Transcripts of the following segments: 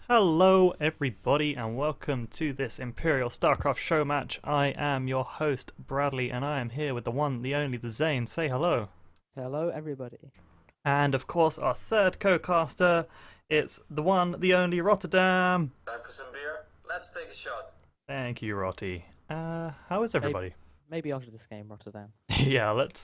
Hello everybody and welcome to this Imperial StarCraft show match. I am your host Bradley and I am here with the one, the only, the Zane. Say hello. Hello, everybody. And of course our third co-caster, it's the one, the only Rotterdam. Time for some beer? Let's take a shot. Thank you, Rotty. How is Maybe, everybody? maybe after this game, Rotterdam. Yeah, let's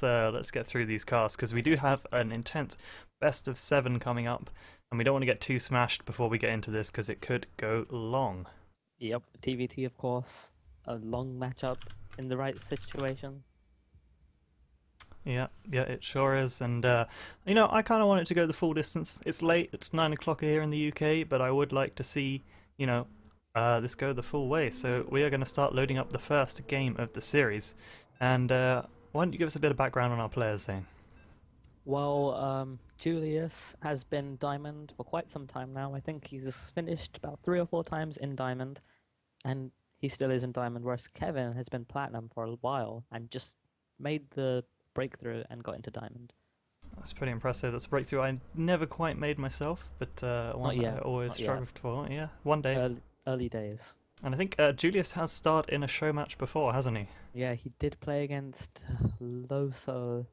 get through these casts because we do have an intense best of 7 coming up and we don't want to get too smashed before we get into this because it could go long. Yep, TVT, of course. A long matchup in the right situation. Yeah, it sure is. And, I kind of want it to go the full distance. It's late, it's 9 o'clock here in the UK, but I would like to see, this go the full way. So we are going to start loading up the first game of the series. And why don't you give us a bit of background on our players, Zane? Well, Julius has been Diamond for quite some time now. I think he's finished about 3 or 4 times in Diamond, and he still is in Diamond, whereas Kevin has been Platinum for a while and just made the breakthrough and got into Diamond. That's pretty impressive. That's a breakthrough I never quite made myself, but one that I always struggled for. Yeah, one day. Early days. And I think Julius has starred in a show match before, hasn't he? Yeah, he did play against Loso,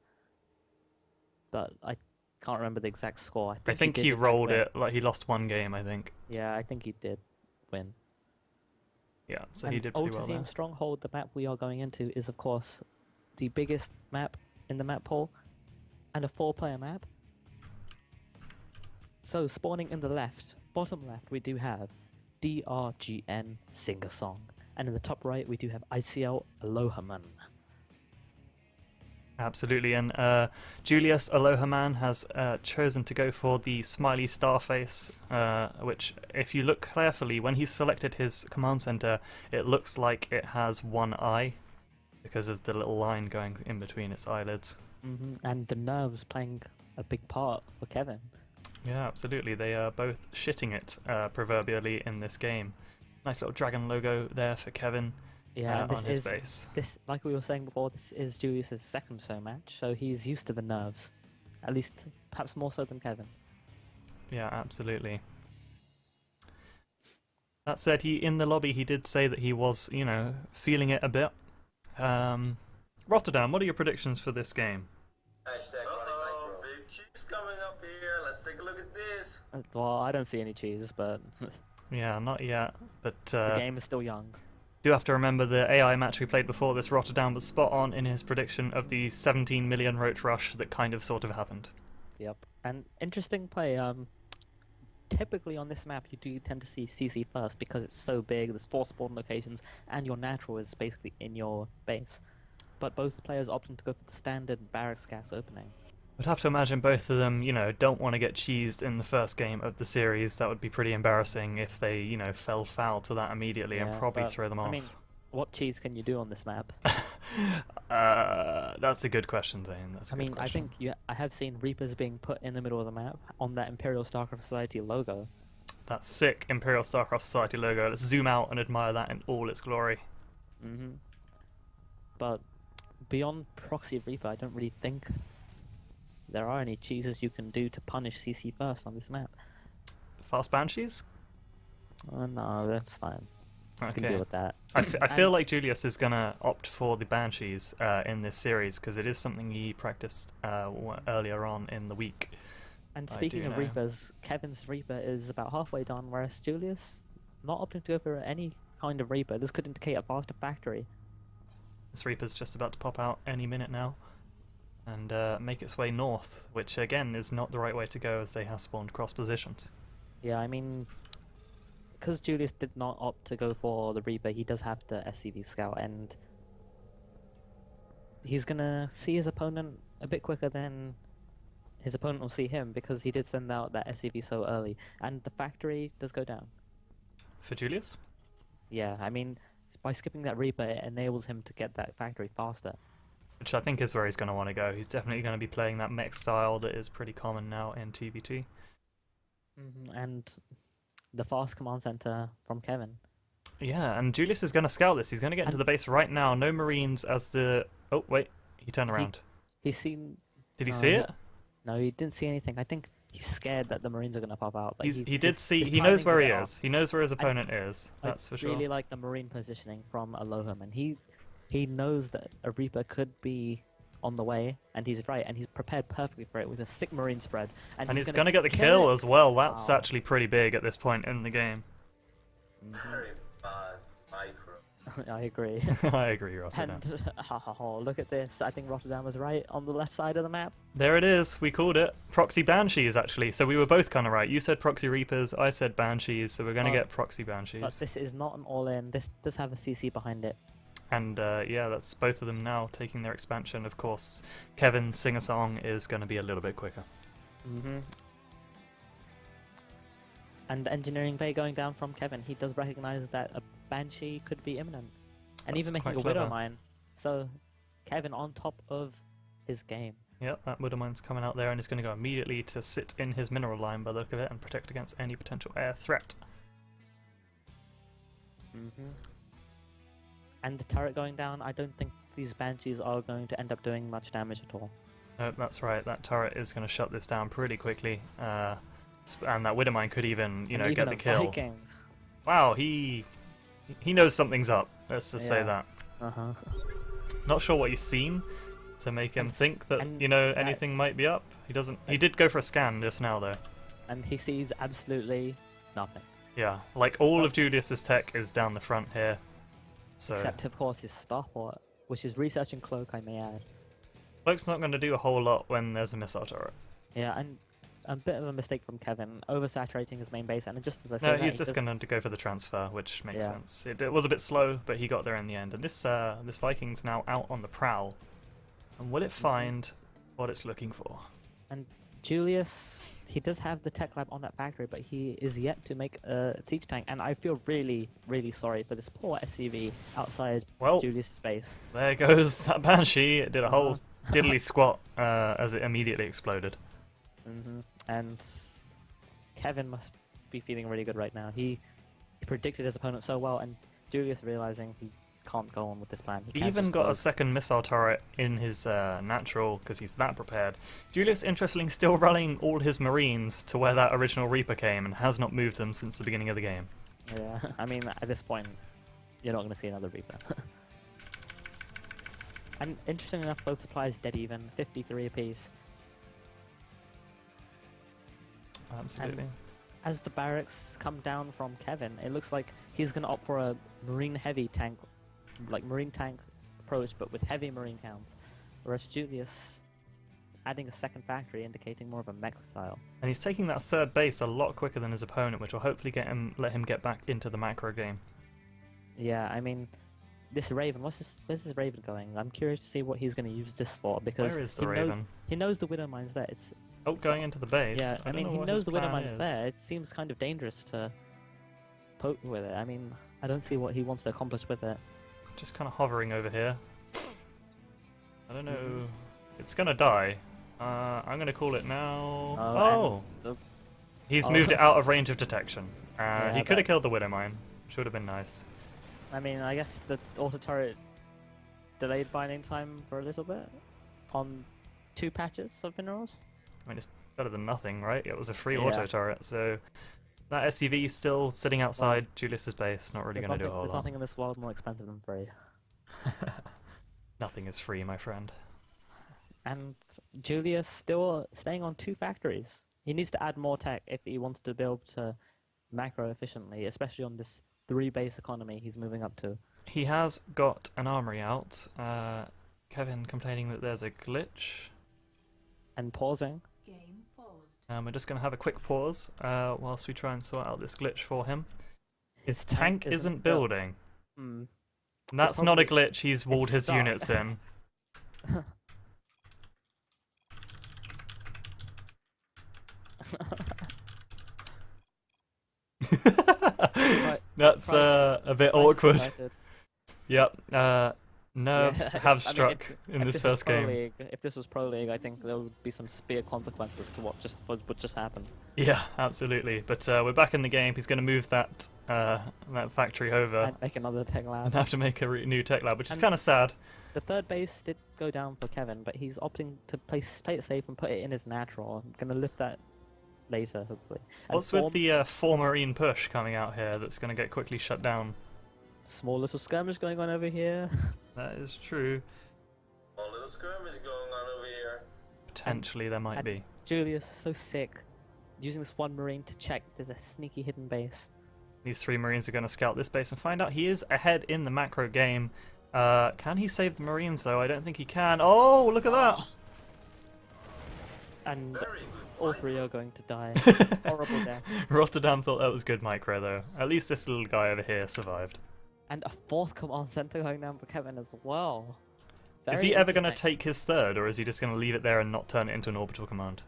but I can't remember the exact score. I think he rolled it, like he lost one game, I think. Yeah, I think he did win. Yeah, so And he did pretty well there. Stronghold, the map we are going into, is of course the biggest map in the map pool, and a 4-player map. So spawning in the bottom left, we do have DRGN Singhasong, and in the top right we do have ICL Alohaman. Absolutely, and Julius Alohaman has chosen to go for the smiley star face, which, if you look carefully, when he's selected his command center, it looks like it has one eye because of the little line going in between its eyelids. And the nerves playing a big part for Kevin. Yeah, absolutely. They are both shitting it, proverbially, in this game. Nice little dragon logo there for Kevin. Yeah, on his base. This, like we were saying before, this is Julius's second show match, so he's used to the nerves, at least perhaps more so than Kevin. Yeah, absolutely. That said, in the lobby he did say that he was, feeling it a bit. Rotterdam, what are your predictions for this game? Hashtag running big cheese coming up here. Let's take a look at this. Well, I don't see any cheese, but Yeah, not yet, but the game is still young. Do have to remember the AI match we played before this. Rotterdam was spot on in his prediction of the 17 million roach rush that kind of sort of happened. Yep, and interesting play. Typically on this map you do tend to see CC first because it's so big, there's 4 spawn locations, and your natural is basically in your base. But both players opting to go for the standard barracks gas opening. I'd have to imagine both of them, don't want to get cheesed in the first game of the series. That would be pretty embarrassing if they, fell foul to that immediately and probably throw them off. I mean, what cheese can you do on this map? That's a good question, Zane. That's a good question. I think I have seen Reapers being put in the middle of the map on that Imperial StarCraft Society logo. That sick Imperial StarCraft Society logo. Let's zoom out and admire that in all its glory. But beyond Proxy Reaper, I don't really think there are any cheeses you can do to punish CC first on this map. Fast Banshees? No, that's fine. I Okay. can deal with that. I feel like Julius is going to opt for the Banshees in this series because it is something he practiced earlier on in the week. And speaking of Reapers, Kevin's Reaper is about halfway done, whereas Julius not opting to go for any kind of Reaper. This could indicate a faster factory. This Reaper's just about to pop out any minute now and make its way north, which again is not the right way to go as they have spawned cross positions. Yeah, I mean, because Julius did not opt to go for the Reaper, he does have the SCV Scout, and he's gonna see his opponent a bit quicker than his opponent will see him because he did send out that SCV so early, and the factory does go down. For Julius? Yeah, I mean, by skipping that Reaper, it enables him to get that factory faster. Which I think is where he's going to want to go. He's definitely going to be playing that mech style that is pretty common now in TVT. And the fast command center from Kevin. Yeah, and Julius is going to scout this. He's going to get into the base right now. No Marines as the... Oh, wait. He turned around. He's seen... Did he see it? No, he didn't see anything. I think he's scared that the Marines are going to pop out. But He did see. his He knows timings where a he bit is. off. He knows where his And opponent is. I That's for sure. really like the Marine positioning from Alohaman. He knows that a Reaper could be on the way, and he's right, and he's prepared perfectly for it with a sick Marine spread. And he's going gonna get the kill it. as well. That's Wow. actually pretty big at this point in the game. Very bad micro. I agree. I agree, Rotterdam. And look at this. I think Rotterdam was right on the left side of the map. There it is. We called it. Proxy Banshees, actually. So we were both kind of right. You said Proxy Reapers. I said Banshees. So we're going to get Proxy Banshees. But this is not an all-in. This does have a CC behind it. And yeah, that's both of them now taking their expansion. Of course, Kevin Singhasong is going to be a little bit quicker. And the engineering bay going down from Kevin. He does recognize that a Banshee could be imminent. And That's even making quite a Widow clever. Mine. So Kevin on top of his game. Yep, that Widow Mine's coming out there and is going to go immediately to sit in his mineral line by the look of it and protect against any potential air threat. And the turret going down, I don't think these Banshees are going to end up doing much damage at all. Nope, that's right. That turret is going to shut this down pretty quickly. And that Widow Mine could even, you know, and get even the a kill. Viking. Wow, he knows something's up. Let's just say Yeah. that. Not sure what he's seen to make him And think that, and you know, that- anything might be up. He doesn't. He did go for a scan just now, though. And he sees absolutely nothing. Yeah, like all of Julius's tech is down the front here. So Except, of course, his starport, which is researching Cloak, I may add. Cloak's not going to do a whole lot when there's a missile turret. Yeah, and a bit of a mistake from Kevin, oversaturating his main base, and just as I said, No, that, he's he just does- going to go for the transfer, which makes Yeah. sense. It was a bit slow, but he got there in the end. And this Viking's now out on the prowl. And will it find what it's looking for? And Julius, he does have the tech lab on that factory, but he is yet to make a siege tank, and I feel really, really sorry for this poor SCV outside Well, Julius' base. there goes that Banshee. It did a whole diddly squat as it immediately exploded. And Kevin must be feeling really good right now. He predicted his opponent so well, and Julius realizing he can't go on with this plan. He can't even just got go- a second missile turret in his natural because he's that prepared. Julius, interestingly, still rallying all his Marines to where that original Reaper came and has not moved them since the beginning of the game. Yeah, I mean, at this point, you're not going to see another Reaper. And interesting enough, both supplies dead even, 53 apiece. Absolutely. As the barracks come down from Kevin, it looks like he's going to opt for a Marine heavy tank, like Marine tank approach, but with heavy Marine counts. Whereas Julius adding a second factory, indicating more of a mech style. And he's taking that third base a lot quicker than his opponent, which will hopefully let him get back into the macro game. Yeah, I mean, this Raven, where's this Raven going? I'm curious to see what he's going to use this for, because Where is the he knows, Raven? he knows the Widow Mine's there. It's Oh, going into the base. Yeah, I don't mean, know he what knows his the Widow plan Mine's is. there. It seems kind of dangerous to poke with it. I mean, I don't see what he wants to accomplish with it. Just kind of hovering over here. I don't know. It's gonna die. I'm gonna call it now. Oh! and He's oh. moved it out of range of detection. Yeah, He could have but- killed the Widow Mine. Should have been nice. I mean, I guess the auto turret delayed binding time for a little bit on 2 patches of minerals. I mean, it's better than nothing, right? It was a free Yeah. auto turret, so that SCV is still sitting outside Julius's base. Not really There's going to do a nothing, whole there's lot. nothing in this world more expensive than free. Nothing is free, my friend. And Julius still staying on 2 factories. He needs to add more tech if he wants to build to macro efficiently, especially on this 3 base economy he's moving up to. He has got an armory out. Kevin complaining that there's a glitch. And pausing. Game paused. We're just going to have a quick pause whilst we try and sort out this glitch for him. His tank isn't built. building. Hmm. That's not a glitch, he's walled it's his stuck. units in. That's a bit Nice, awkward. excited. Yep. Nerves Yeah, have I mean, struck in if this was first Pro game. League, if this was Pro League, I think there would be some severe consequences to what would just happen. Yeah, absolutely. But we're back in the game. He's going to move that factory over And make another tech and lab. have to make a new tech lab, which is And- kind of sad. The third base did go down for Kevin, but he's opting to play it safe and put it in his natural. I'm gonna lift that later, hopefully. And What's with the 4 Marine push coming out here that's going to get quickly shut down? small little skirmish going on over here. That is true. A little skirmish going on over here. Potentially there might and be. Julius, so sick, using this one Marine to check there's a sneaky hidden base. These 3 Marines are going to scout this base and find out he is ahead in the macro game. Can he save the Marines though? I don't think he can. Oh, look at that! And Very good. all 3 are going to die. Horrible death. Rotterdam thought that was good micro though. At least this little guy over here survived. And a 4th command center going down for Kevin as well. Is Very he ever going to interesting. take his 3rd, or is he just going to leave it there and not turn it into an orbital command?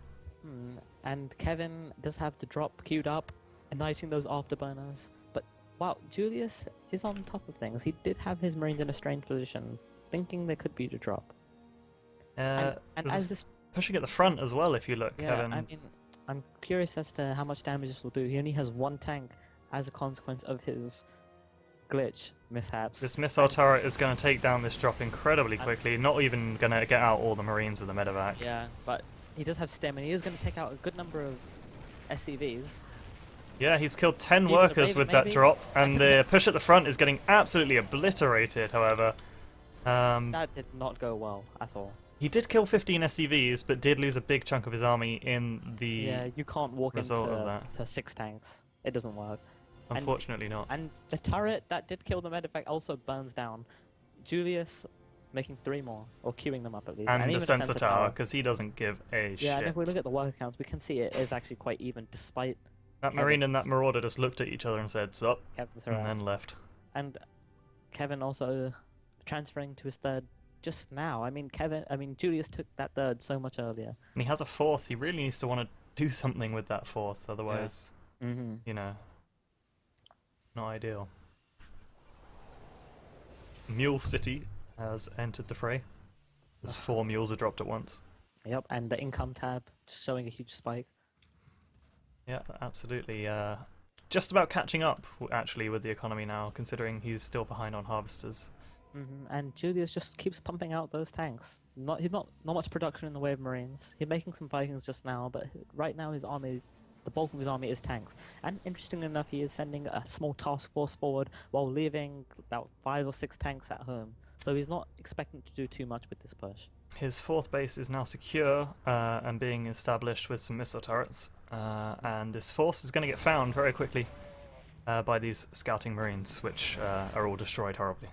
And Kevin does have the drop queued up, igniting those afterburners. But wow, Julius is on top of things. He did have his Marines in a strange position, thinking there could be the drop. And This as is this, pushing at the front as well, if you look, yeah, Kevin. I mean, I'm curious as to how much damage this will do. He only has 1 tank as a consequence of his glitch mishaps. This missile turret is going to take down this drop incredibly quickly, not even going to get out all the Marines of the medevac. Yeah, but he does have stem, and he is going to take out a good number of SCVs. Yeah, he's killed 10 Even the workers Raven, with that maybe? drop, and the push at the front is getting absolutely obliterated, however. That did not go well at all. He did kill 15 SCVs, but did lose a big chunk of his army in the Yeah, you can't walk result of into that. to 6 tanks. It doesn't work. Unfortunately not. And the turret that did kill the medevac also burns down. Julius making 3 more, or queuing them up at least. And the even sensor tower, because he doesn't give a Yeah, and shit. if we look at the worker counts, we can see it is actually quite even, despite That Marine and that Kevin's- Marauder just looked at each other and said, "Sup," Kevin's and harass. then left. And Kevin also transferring to his 3rd just now. I mean, Julius took that 3rd so much earlier. And he has a 4th. He really needs to want to do something with that 4th, otherwise, Mm-hmm. you know, not ideal. Mule City has entered the fray. There's 4 mules are dropped at once. Yep, and the income tab showing a huge spike. Yeah, absolutely. Just about catching up, actually, with the economy now, considering he's still behind on harvesters. And Julius just keeps pumping out those tanks. He's not much production in the way of Marines. He's making some Vikings just now, but right now his army, the bulk of his army is tanks. And interestingly enough, he is sending a small task force forward while leaving about 5 or 6 tanks at home. So he's not expecting to do too much with this push. His 4th base is now secure and being established with some missile turrets. And this force is going to get found very quickly by these scouting Marines, which are all destroyed horribly.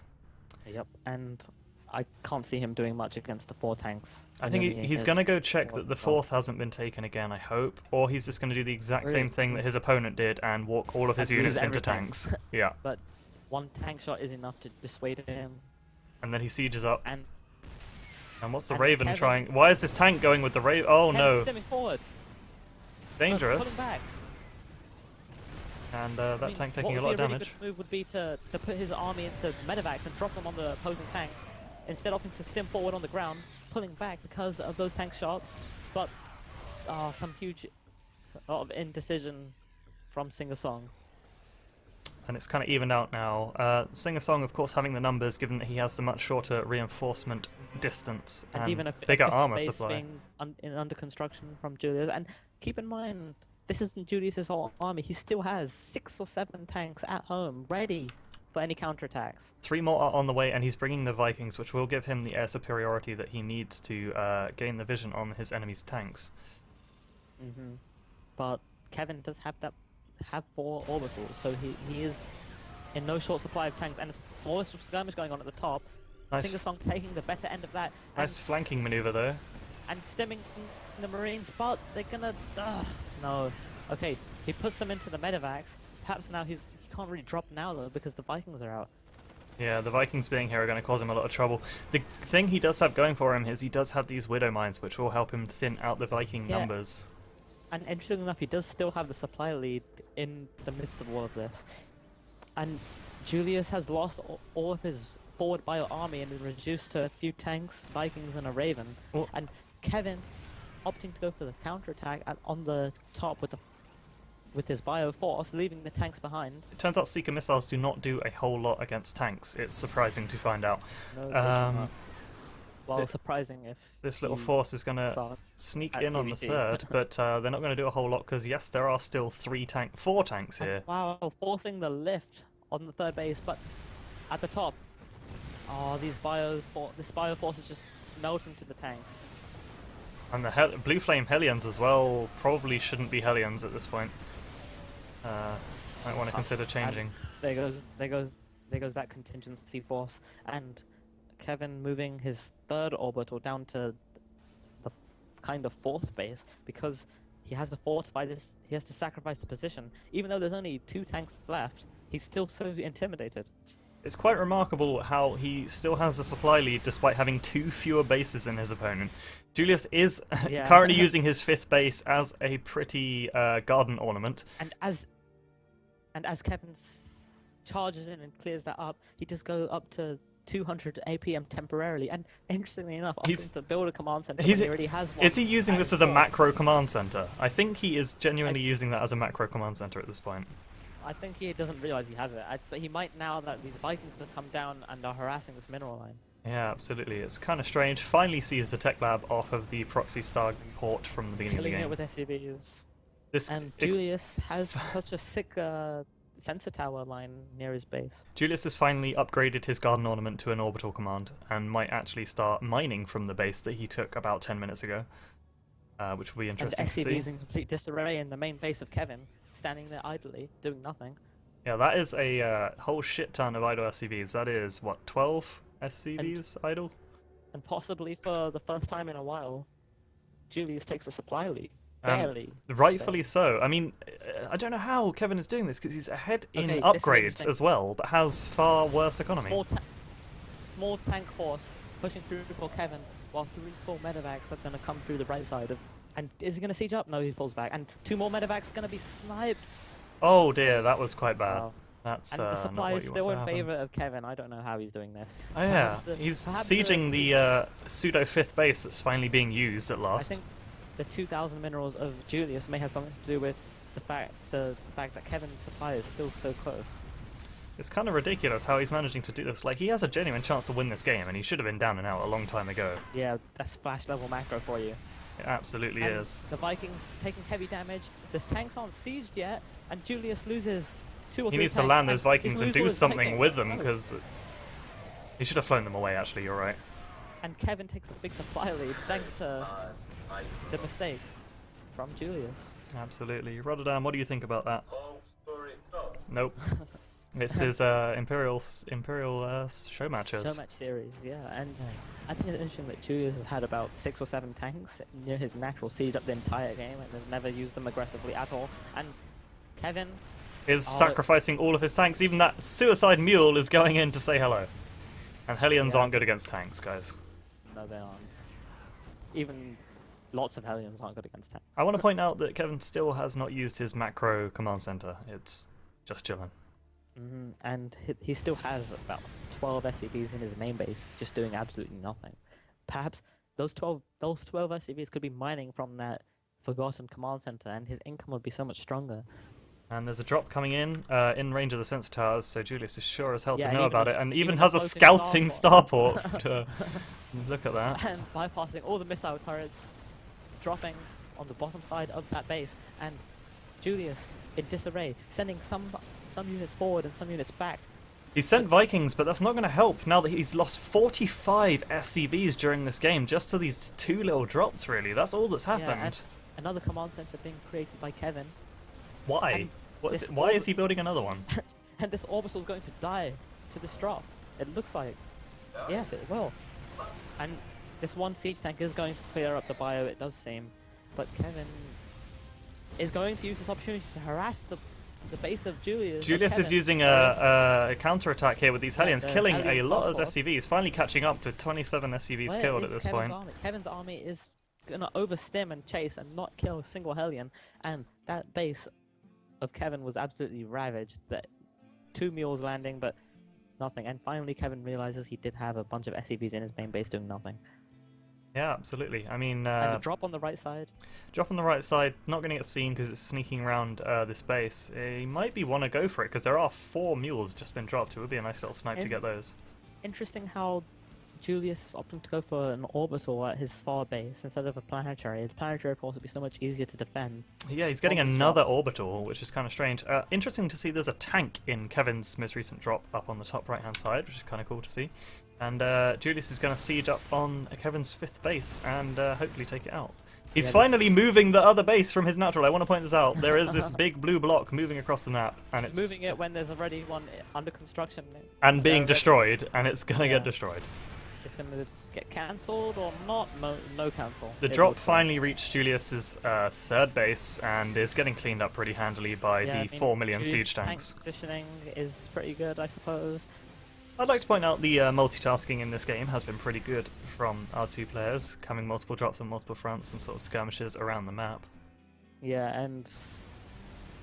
Yep, and I can't see him doing much against the 4 tanks. I think he's going to go check that the 4th fourth hasn't been taken again, I hope, or he's just going to do the exact Really? same thing that his opponent did and walk all of his And lose units into everything. tanks. Yeah, But 1 tank shot is enough to dissuade him. and then he sieges up. And And what's the and Raven Kevin- trying? Why is this tank going with the Raven? Oh Kevin's no, stemming forward. dangerous. Put him back. And I that mean, tank what taking a would lot of be a really damage. good move would be to put his army into medevacs and drop them on the opposing tanks, instead of opting to stem forward on the ground, pulling back because of those tank shots. But some huge lot of indecision from singhasong. And it's kind of evened out now. singhasong, of course, having the numbers, given that he has the much shorter reinforcement distance and, even a bigger fifth armor base supply. being under construction from Julius. And keep in mind, this isn't Julius's whole army. He still has 6 or 7 tanks at home, ready for any counterattacks. 3 more are on the way, and he's bringing the Vikings, which will give him the air superiority that he needs to gain the vision on his enemy's tanks. But Kevin does have 4 orbitals, so he is in no short supply of tanks. And a smallest skirmish going on at the top. Nice, Singhasong taking the better end of that. nice flanking maneuver though. And stemming the Marines, but they're gonna... no. Okay, he puts them into the medevacs. Perhaps now he can't really drop now, though, because the Vikings are out. Yeah, the Vikings being here are going to cause him a lot of trouble. The thing he does have going for him is he does have these Widow Mines, which will help him thin out the Viking Yeah. numbers. And interestingly enough, he does still have the supply lead in the midst of all of this. And Julius has lost all of his forward bio army and been reduced to a few tanks, Vikings, and a Raven. Oh. And Kevin opting to go for the counterattack on the top with his bio force, leaving the tanks behind. It turns out Seeker missiles do not do a whole lot against tanks. It's surprising to find out. No, they do not. Well, surprising if This little you force is going to saw sneak at in on the TBC. third, but they're not going to do a whole lot because yes, there are still four tanks And here. wow, forcing the lift on the third base, but at the top, oh, this bio force is just melting to the tanks. And the Blue Flame Hellions as well probably shouldn't be Hellions at this point. Might want to consider changing. And there goes that contingency force, and Kevin moving his third orbital down to the kind of fourth base because he has to fortify this. He has to sacrifice the position, even though there's only 2 tanks left. He's still so intimidated. It's quite remarkable how he still has a supply lead despite having 2 fewer bases than his opponent. Julius is Yeah. currently using his 5th base as a pretty garden ornament. And as Kevin charges in and clears that up, he does go up to 200 APM temporarily. And interestingly enough, opting to build a command center when he already has one. Is he using this as a installed. macro command center? I think he is genuinely using that as a macro command center at this point. I think he doesn't realize he has it, but he might now that these Vikings have come down and are harassing this mineral line. Yeah, absolutely. It's kind of strange. Finally sees the tech lab off of the proxy star port from the beginning Killing of the it game. with SCVs. And Julius has such a sick sensor tower line near his base. Julius has finally upgraded his garden ornament to an orbital command and might actually start mining from the base that he took about 10 minutes ago, which will be interesting and to see. SCVs in complete disarray in the main base of Kevin, standing there idly, doing nothing. Yeah, that is a whole shit ton of idle SCVs. That is, what, 12 SCVs idle? And possibly for the first time in a while, Julius takes a supply lead. Barely. Rightfully so. I mean, I don't know how Kevin is doing this because he's ahead in upgrades as well, but has far worse economy. Small tank force pushing through for Kevin, while 3 full medevacs are going to come through the right side of. And is he going to siege up? No, he pulls back. And 2 more medevacs going to be sniped. Oh dear, that was quite bad. Wow. That's and the supply not is what you still want in to happen. favor of Kevin. I don't know how he's doing this. Oh yeah, he's sieging the pseudo 5th base that's finally being used at last. I think the 2,000 minerals of Julius may have something to do with the fact that Kevin's supply is still so close. It's kind of ridiculous how he's managing to do this. Like, he has a genuine chance to win this game, and he should have been down and out a long time ago. Yeah, that's flash level macro for you. It absolutely and is. The Vikings taking heavy damage. The tanks aren't sieged yet, and Julius loses 2 or 3 He needs tanks, to land and those Vikings and he's do losing something Vikings. with them, because he should have flown them away, actually, you're right. And Kevin takes a big supply lead thanks to the mistake from Julius. Absolutely. Rotterdam, what do you think about that? Oh, story. No. Nope. It's his Imperial Showmatches. Showmatch series, yeah. And I think it's interesting that Julius has had about 6 or 7 tanks near his natural siege up the entire game and has never used them aggressively at all. And Kevin is sacrificing all of his tanks. Even that suicide mule is going in to say hello. And Hellions aren't good against tanks, guys. No, they aren't. Even lots of Hellions aren't good against tanks. I want to point out that Kevin still has not used his macro command center. It's just chilling. And he still has about 12 SCVs in his main base, just doing absolutely nothing. Perhaps those 12 SCVs could be mining from that forgotten command center, and his income would be so much stronger. And there's a drop coming in range of the sensor towers, so Julius is sure as hell to Yeah, know about it, and even even has a floating scouting starport. to look at that. And bypassing all the missile turrets, dropping on the bottom side of that base, and Julius in disarray, sending some units forward and some units back. He sent Vikings, but that's not going to help now that he's lost 45 SCVs during this game, just to these 2 little drops, really. That's all that's happened. Yeah, and another command center being created by Kevin. Why? Why is he building another one? And this orbital is going to die to this drop. It looks like. Yes, it will. And this one siege tank is going to clear up the bio, it does seem. But Kevin is going to use this opportunity to harass the base of Julius. Julius is using a counter-attack here with these Hellions, killing a Hellion lot of force. SCVs, finally catching up to 27 SCVs Where killed is at this Kevin's point. Army? Kevin's army is going to overstim and chase and not kill a single Hellion. And that base of Kevin was absolutely ravaged. That 2 mules landing, but nothing. And finally Kevin realizes he did have a bunch of SCVs in his main base doing nothing. Yeah, absolutely. I mean, And the drop on the right side. drop on the right side, not going to get seen because it's sneaking around this base. He might be want to go for it because there are 4 mules just been dropped. It would be a nice little snipe to get those. Interesting how Julius is opting to go for an orbital at his far base instead of a planetary. The planetary, of course, would be so much easier to defend. Yeah, he's getting All these another drops. orbital, which is kind of strange. Interesting to see there's a tank in Kevin's most recent drop up on the top right-hand side, which is kind of cool to see. And Julius is going to siege up on Kevin's 5th base and hopefully take it out. He's Yeah, finally moving the other base from his natural. I want to point this out. There is this big blue block moving across the map, and He's moving it when there's already one under construction. and being They're destroyed, and it's going to Yeah. get destroyed. It's going to get cancelled or not? No cancel. The It drop looks like. finally reached Julius's 3rd base and is getting cleaned up pretty handily by Yeah, I the mean, 4 million Julius' siege tanks. tank positioning is pretty good, I suppose. I'd like to point out the multitasking in this game has been pretty good from our 2 players, coming multiple drops on multiple fronts and sort of skirmishes around the map. Yeah, and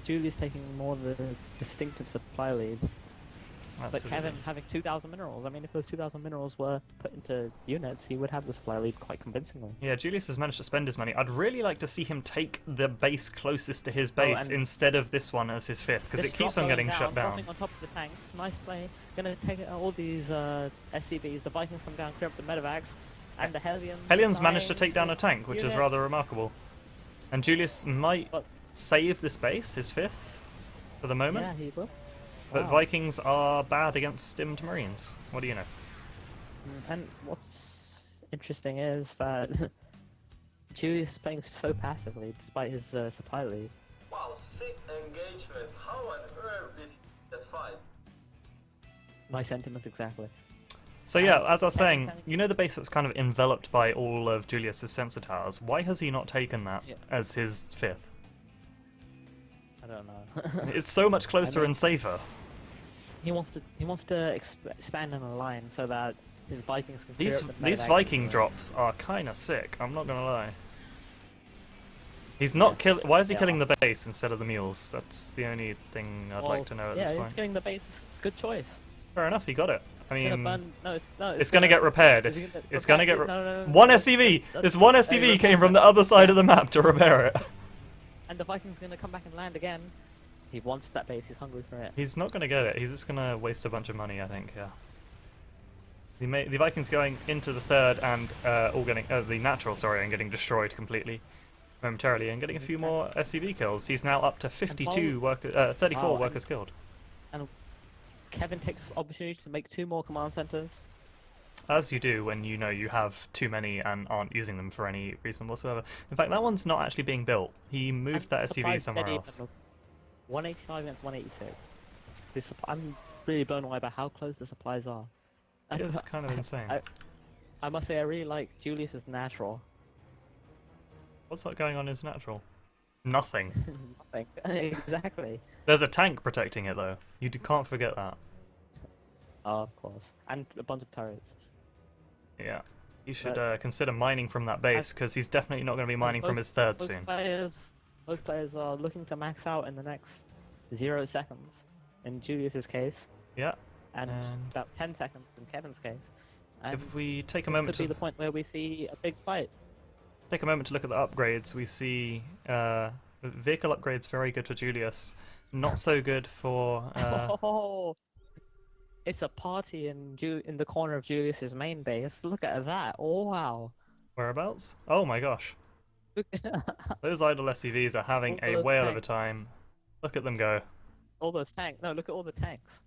Julius taking more of the distinctive supply lead. But Absolutely. Kevin having 2,000 minerals. I mean, if those 2,000 minerals were put into units, he would have the supply lead quite convincingly. Yeah, Julius has managed to spend his money. I'd really like to see him take the base closest to his base and instead of this one as his 5th, because This it keeps drop on going getting shut down. Dropping on top of the tanks. Nice play. Gonna take out all these SCVs. The Vikings come down, clear up the medevacs, and the Hellions. Hellions managed to dying take down a some tank, which is units. rather remarkable. And Julius might But- save this base, his 5th, for the moment. Yeah, he will. But Wow. Vikings are bad against stimmed Marines. What do you know? And what's interesting is that Julius is playing so passively despite his supply lead. Wow, sick engagement. How on earth did he get fight? My sentiment exactly. So yeah, And as I was Kevin saying, can- you know the base that's kind of enveloped by all of Julius's sensor towers. Why has he not taken that Yeah. as his 5th? I don't know. It's so much closer mean- and safer. He wants to expand in a line so that his Vikings can clear These up the these medevacs Viking and- drops are kind of sick. I'm not gonna lie. He's not Yes, kill. Why is he they killing are. the base instead of the mules? That's the only thing I'd like to know at yeah, this he's point. getting the base. It's a good choice. Fair enough, he got it. I It's gonna mean, burn. No, it's gonna get repaired. is If, it gonna it's repair- gonna get no, one that's- SCV. that's- This one that's- SCV hey, came from the other side of the map to repair it. And the Vikings gonna come back and land again. He wants that base. He's hungry for it. He's not gonna get it. He's just gonna waste a bunch of money, I think. Yeah. The Vikings going into the 3rd and all getting the natural, sorry, and getting destroyed completely momentarily, and getting a few more SCV kills. He's now up to 52 34 Wow, workers killed. Kevin takes opportunity to make 2 more command centers. As you do when you know you have too many and aren't using them for any reason whatsoever. In fact, that one's not actually being built. He moved And that SCV supplies somewhere steady else. even. 185 against 186. I'm really blown away by how close the supplies are. It is kind of insane. I must say I really like Julius's natural. What's that going on in his natural? Nothing. Nothing. Exactly. There's a tank protecting it though. You can't forget that. Oh, of course. And a bunch of turrets. Yeah. You should But- consider mining from that base, because he's definitely not going to be mining from his 3rd Most soon. most players are looking to max out in the next 0 seconds, in Julius's case, Yeah. and And- about 10 seconds in Kevin's case. And If we take a this moment could be to the point where we see a big fight. look at the upgrades, we see vehicle upgrades very good for Julius, not so good for. Oh, it's a party in the corner of Julius's main base. Look at that! Oh wow! Whereabouts? Oh my gosh. Look Those idle SCVs are having All a those whale of a tanks. time. Look at them go. all those tanks. No, look at all the tanks.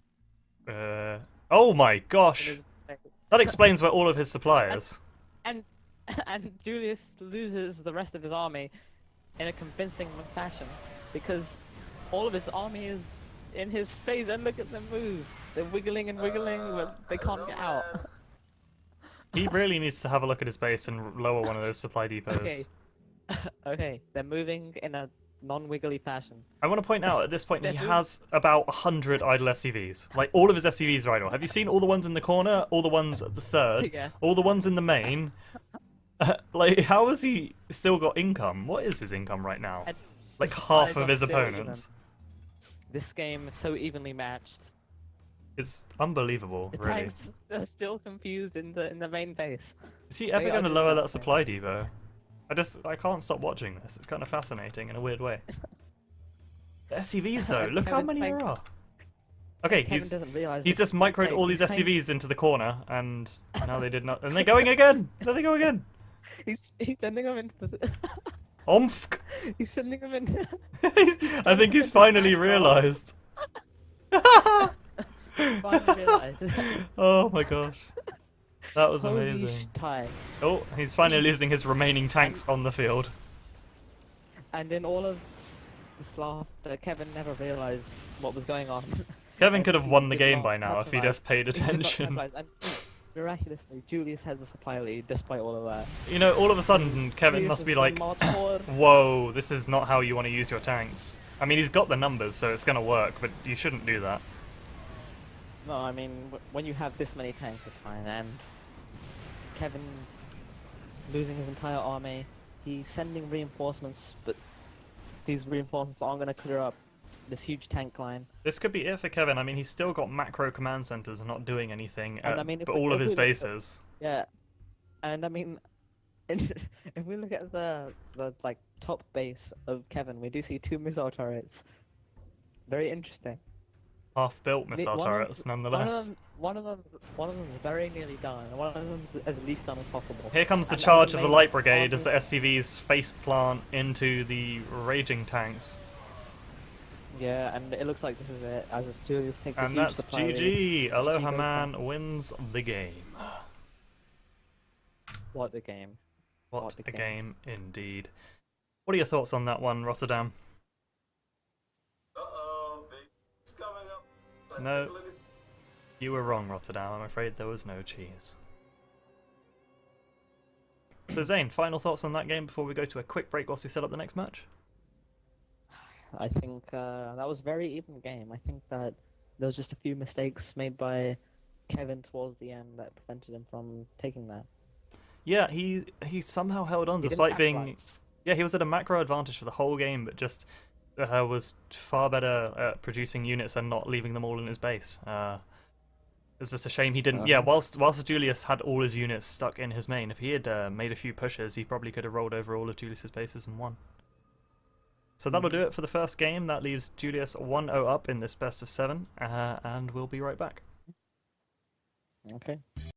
Oh my in gosh. his base. That explains where all of his supply is. And Julius loses the rest of his army in a convincing fashion because all of his army is in his space, and look at them move. They're wiggling and wiggling, but they can't get out. He really needs to have a look at his base and lower one of those supply depots. Okay. Okay, they're moving in a non-wiggly fashion. I want to point out at this point he They're has about 100 idle SCVs. Like, all of his SCVs are idle. Have you seen all the ones in the corner? All the ones at the 3rd? Yes. All the ones in the main? Like, how has he still got income? What is his income right now? And Like, the half supplies of are his still opponents. This game is so evenly matched. It's unbelievable, The really. tanks are still confused in the main base. Is he ever They going to are lower doing that that supply depot? I can't stop watching this. It's kind of fascinating in a weird way. The SCVs though, look how Kevin many there Plank. are. Okay, Kevin doesn't realize he's just what's microed all these he's SCVs into the corner, and now they did not. And they're going again. There they go again. He's sending them into the Omfk. he's sending them into I think he's finally realised. finally realized. Oh my gosh. That was Holy amazing. tie. Oh, he's finally losing his remaining tanks on the field. And in all of this laughter, Kevin never realized what was going on. Kevin And could have he won the did game not by now if he capitalize. just paid He did not attention. capitalize, and miraculously, Julius has the supply lead despite all of that. You know, all of a sudden, Kevin Julius must has be done like, March forward. whoa, this is not how you want to use your tanks. I mean, he's got the numbers, so it's going to work, but you shouldn't do that. No, I mean, when you have this many tanks, it's fine. And Kevin losing his entire army, he's sending reinforcements, but these reinforcements aren't going to clear up this huge tank line. This could be it for Kevin. I mean, he's still got macro command centers and not doing anything And at I mean, but all of his we look at- bases. Yeah, and I mean, if we look at the like top base of Kevin, we do see 2 missile turrets. Very interesting. Half-built missile One of turrets, nonetheless. One of them's very nearly done, and one of them's as least done as possible. Here comes the And charge other of the main Light Brigade as the army- SCVs face plant into the raging tanks. Yeah, and it looks like this is it, as Julius takes a And huge that's supply lead. GG. goes Alohaman wins the game. What the game. What the a game. game indeed. What are your thoughts on that one, Rotterdam? Uh-oh, big cheese coming up. Let's No. take a look at You were wrong, Rotterdam. I'm afraid there was no cheese. So Zane, final thoughts on that game before we go to a quick break whilst we set up the next match? I think that was a very even game. I think that there was just a few mistakes made by Kevin towards the end that prevented him from taking that. Yeah, he somehow held on He didn't despite being... capitalize. Yeah, he was at a macro advantage for the whole game, but just was far better at producing units and not leaving them all in his base. It's just a shame he didn't... Yeah, whilst Julius had all his units stuck in his main, if he had made a few pushes, he probably could have rolled over all of Julius's bases and won. So that'll do it for the first game. That leaves Julius 1-0 up in this best of 7, and we'll be right back. Okay.